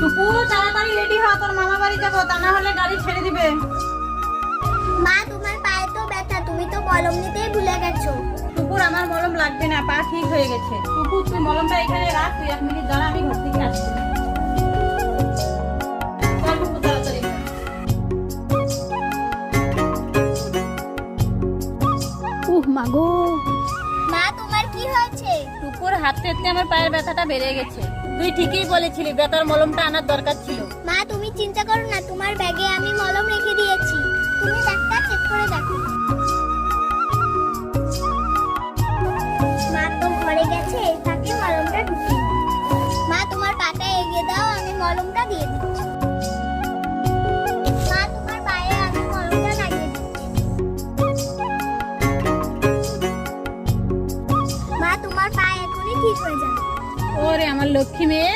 টুকু তাড়াতাড়ি রেডি হ, তোর মামা বাড়ি যাবো, তা না হলে গাড়ি ছেড়ে দিবে। মা তোমার পায়ে তো ব্যথা, তুমি তো মলম নিতেই ভুলে গেছো। টুকুর আমার মলম লাগবে না, পা ঠিক হয়ে গেছে। টুকু তুই মলমটা এখানে রাখ, তুই 1 মিনিট দাঁড়া, আমি ঘর থেকে আসছি। চল টুকু তাড়াতাড়ি। মাগো, মা তোমার কি হয়েছে? টুকুর হাতে আমার পায়ের ব্যথাটা বেড়ে গেছে। তুই ঠিকই বলেছিলি, ব্যথার মলমটা আনার দরকার ছিল। মা তুমি চিন্তা করো না, তোমার ব্যাগে আমি মলম রেখে দিয়েছি, তুমি ব্যাগটা চেক করে দেখো। মা তো ঘরে গেছে, তাকে মলমটা ঢুকিয়ে দাও। মা তোমার পাটা এগিয়ে দাও, আমি মলমটা দিয়ে দিচ্ছি। মা তোমার পায়ে আমি মলমটা লাগিয়ে দিচ্ছি। মা তোমার পা এখনই ঠিক হয়ে যাবে। ওরে আমার লক্ষ্মী মেয়ে,